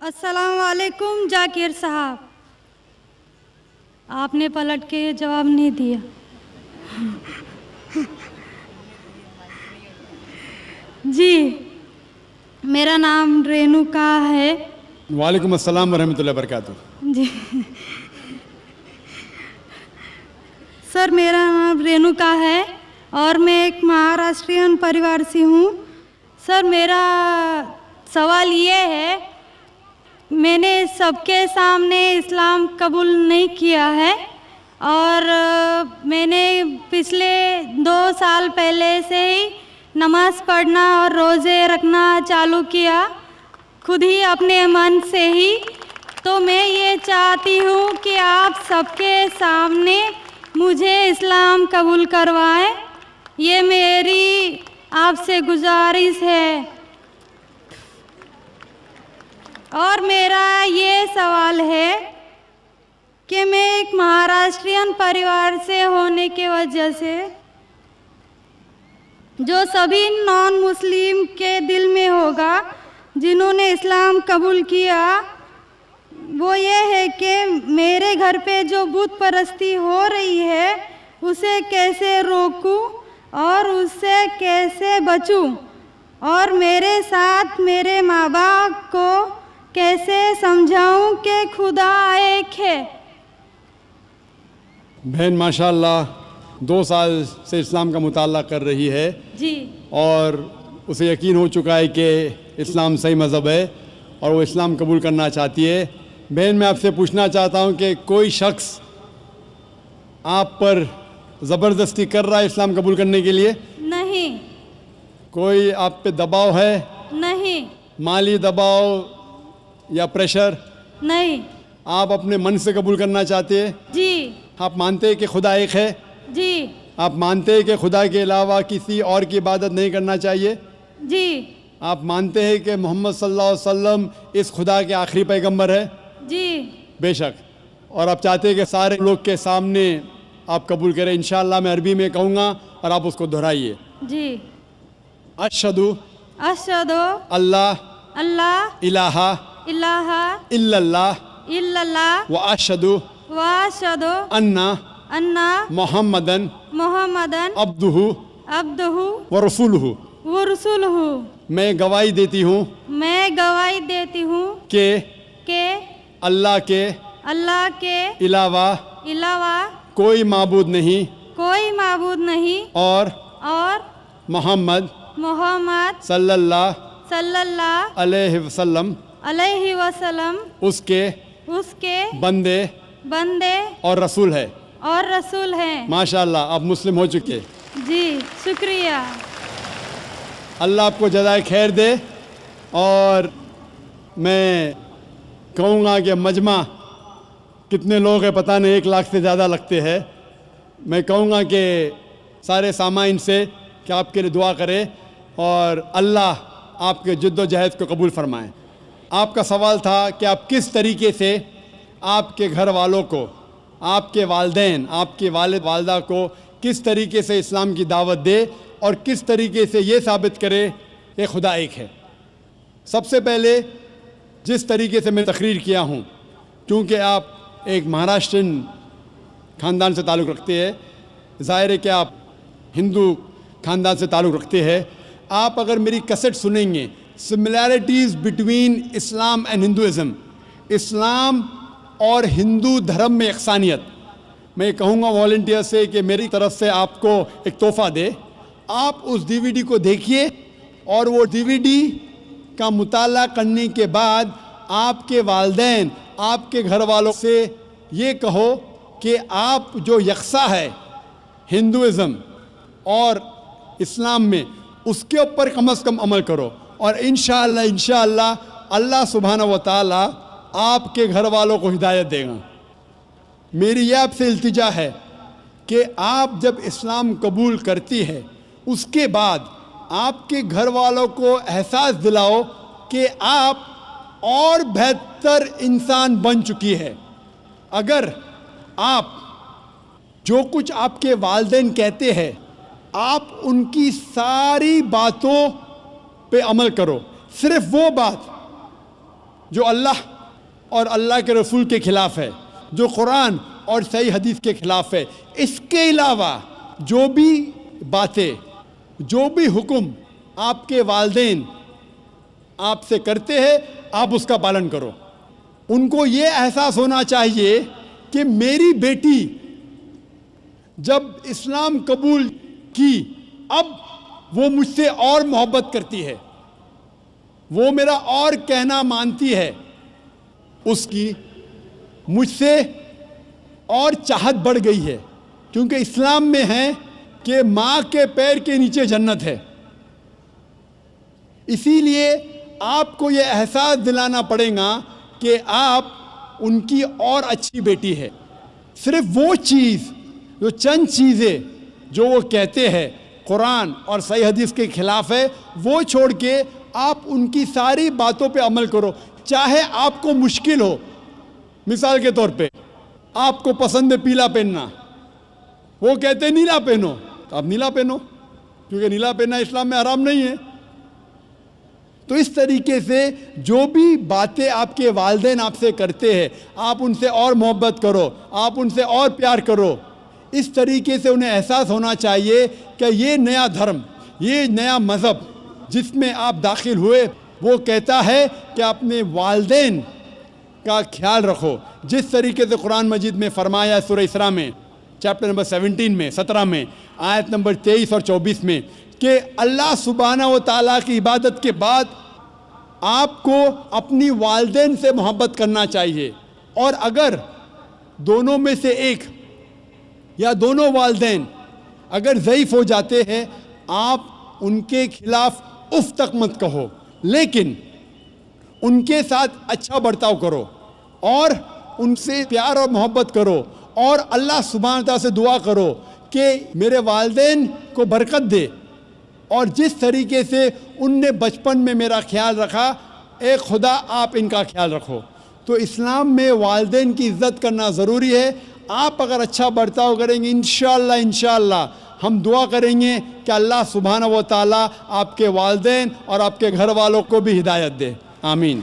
अस्सलाम वालेकुम जाकिर साहब, आपने पलट के जवाब नहीं दिया। जी, मेरा नाम रेणुका है। वालेकुम अस्सलाम वरहमतुल्लाहि वबरकातुहू। जी सर, मेरा नाम रेणुका है और मैं एक महाराष्ट्रियन परिवार से हूँ। सर, मेरा सवाल ये है, मैंने सबके सामने इस्लाम कबूल नहीं किया है और मैंने पिछले 2 साल पहले से ही नमाज़ पढ़ना और रोज़े रखना चालू किया, खुद ही अपने मन से ही। तो मैं ये चाहती हूँ कि आप सबके सामने मुझे इस्लाम कबूल करवाएं, ये मेरी आपसे गुजारिश है। और मेरा ये सवाल है कि मैं एक महाराष्ट्रियन परिवार से होने की वजह से जो सभी नॉन मुस्लिम के दिल में होगा जिन्होंने इस्लाम कबूल किया, वो ये है कि मेरे घर पे जो बुत परस्ती हो रही है उसे कैसे रोकूं और उससे कैसे बचूं, और मेरे साथ मेरे माँ बाप को कैसे समझाऊं कि खुदा एक है। बहन माशाअल्लाह 2 साल से इस्लाम का मुताला कर रही है जी, और उसे यकीन हो चुका है कि इस्लाम सही मज़हब है और वो इस्लाम कबूल करना चाहती है। बहन, मैं आपसे पूछना चाहता हूँ कि कोई शख्स आप पर ज़बरदस्ती कर रहा है इस्लाम कबूल करने के लिए? नहीं। कोई आप पे दबाव है? नहीं। माली दबाव या प्रेशर? नहीं। आप अपने मन से कबूल करना चाहते हैं? जी। आप मानते हैं कि खुदा एक है? जी। आप मानते हैं कि खुदा के अलावा किसी और की इबादत नहीं करना चाहिए? जी। आप मानते हैं कि मोहम्मद सल्लल्लाहु अलैहि वसल्लम इस खुदा के आखिरी पैगंबर है? जी। बेशक। और आप चाहते हैं कि सारे लोग के सामने आप कबूल करें? इंशाअल्लाह मैं अरबी में कहूँगा और आप उसको दोहराइए। जी। अशहदु अशहदु अल्लाह अल्लाह इलाहा इलाहा इल्लल्लाह इल्लल्लाह व अशहदु व अशहदु अन्ना अन्ना मोहम्मदन मुहम्मदन अब्दुहु अब्दुहु व रसूलुहु। व रसूलुहु। मैं गवाही देती हूँ मैं गवाही देती हूँ कि अल्लाह के अलावा कोई माबूद नहीं और मोहम्मद सल्लल्लाहु अलैहि वसल्लम उसके बंदे और रसूल है। माशाअल्लाह, आप मुस्लिम हो चुके। जी, शुक्रिया। अल्लाह आपको जज़ाए खैर दे। और मैं कहूँगा कि मजमा कितने लोग हैं पता नहीं, 1 लाख से ज़्यादा लगते हैं। मैं कहूँगा कि सारे सामाइन से कि आपके लिए दुआ करें और अल्लाह आपके जद्दोजहद को कबूल फरमाएं। आपका सवाल था कि आप किस तरीके से आपके घर वालों को, आपके वालिदैन, आपके वालिद वालदा को किस तरीके से इस्लाम की दावत दे और किस तरीके से ये साबित करे कि खुदा एक है। सबसे पहले जिस तरीके से मैं तकरीर किया हूँ, क्योंकि आप एक महाराष्ट्रियन ख़ानदान से ताल्लुक़ रखते हैं, ज़ाहिर है कि आप हिंदू ख़ानदान से ताल्लुक़ रखते हैं। आप अगर मेरी कैसेट सुनेंगे, similarities between Islam and Hinduism, इस्लाम और हिंदू धर्म में यकसानियत, मैं कहूँगा वॉलंटियर से कि मेरी तरफ से आपको एक तोहफ़ा दे। आप उस DVD को देखिए और वो DVD का मुताला करने के बाद आपके वालिदैन, आपके घर वालों से ये कहो कि आप जो यकसा है हिंदुइज़म और इस्लाम में, उसके ऊपर कम से कम अमल करो और इंशाअल्लाह अल्लाह सुब्हानहू व तआला आपके घर वालों को हिदायत देगा। मेरी यह आपसे इल्तिजा है कि आप जब इस्लाम कबूल करती है, उसके बाद आपके घर वालों को एहसास दिलाओ कि आप और बेहतर इंसान बन चुकी है। अगर आप जो कुछ आपके वालिदैन कहते हैं, आप उनकी सारी बातों पे अमल करो। सिर्फ वो बात جو اللہ اور اللہ کے رسول کے خلاف ہے، جو قرآن اور صحیح حدیث کے خلاف ہے۔ اس کے علاوہ جو بھی باتیں، جو بھی حکم آپ کے والدین آپ سے کرتے ہیں، آپ اس کا پالن کرو۔ ان کو یہ احساس ہونا چاہیے کہ میری بیٹی جب اسلام قبول کی، اب وہ مجھ سے اور محبت کرتی ہے، وہ میرا اور کہنا مانتی ہے، اس کی مجھ سے اور چاہت بڑھ گئی ہے، کیونکہ اسلام میں ہے کہ ماں کے پیر کے نیچے جنت ہے۔ اسی لیے آپ کو یہ احساس دلانا پڑے گا کہ آپ ان کی اور اچھی بیٹی ہے۔ صرف وہ چیز، جو چند چیزیں جو وہ کہتے ہیں قرآن اور صحیح حدیث کے خلاف ہے، وہ چھوڑ کے آپ ان کی ساری باتوں پہ عمل کرو، چاہے آپ کو مشکل ہو۔ مثال کے طور پہ آپ کو پسند ہے پیلا پہننا، وہ کہتے ہیں نیلا پہنو، تو آپ نیلا پہنو، کیونکہ نیلا پہننا اسلام میں حرام نہیں ہے۔ تو اس طریقے سے جو بھی باتیں آپ کے والدین آپ سے کرتے ہیں، آپ ان سے اور محبت کرو، آپ ان سے اور پیار کرو۔ اس طریقے سے انہیں احساس ہونا چاہیے کہ یہ نیا دھرم، یہ نیا مذہب جس میں آپ داخل ہوئے، وہ کہتا ہے کہ اپنے والدین کا خیال رکھو، جس طریقے سے قرآن مجید میں فرمایا سورہ اسراء میں چیپٹر نمبر 17 میں آیت نمبر 23 اور 24 میں کہ اللہ سبحانہ و تعالیٰ کی عبادت کے بعد آپ کو اپنی والدین سے محبت کرنا چاہیے، اور اگر دونوں میں سے ایک یا دونوں والدین اگر ضعیف ہو جاتے ہیں، آپ ان کے خلاف اف تک مت کہو، لیکن ان کے ساتھ اچھا برتاؤ کرو اور ان سے پیار اور محبت کرو، اور اللہ سبحانہ تعالیٰ سے دعا کرو کہ میرے والدین کو برکت دے، اور جس طریقے سے ان نے بچپن میں میرا خیال رکھا، اے خدا آپ ان کا خیال رکھو۔ تو اسلام میں والدین کی عزت کرنا ضروری ہے۔ آپ اگر اچھا برتاؤ کریں گے، انشاءاللہ ہم دعا کریں گے کہ اللہ سبحانہ و تعالیٰ آپ کے والدین اور آپ کے گھر والوں کو بھی ہدایت دے۔ آمین۔